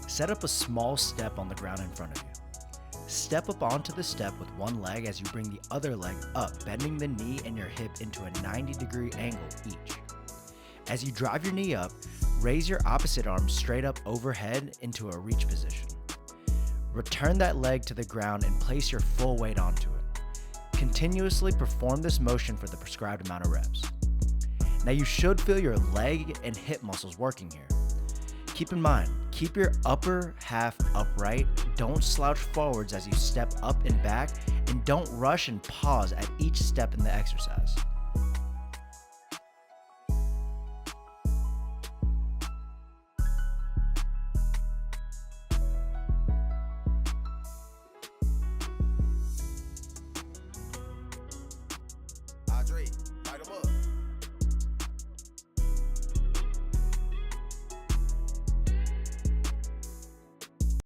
Set up a small step on the ground in front of you. Step up onto the step with one leg as you bring the other leg up, bending the knee and your hip into a 90-degree angle each. As you drive your knee up, raise your opposite arm straight up overhead into a reach position. Return that leg to the ground and place your full weight onto it. Continuously perform this motion for the prescribed amount of reps. Now you should feel your leg and hip muscles working here. Keep in mind, keep your upper half upright, don't slouch forwards as you step up and back, and don't rush and pause at each step in the exercise.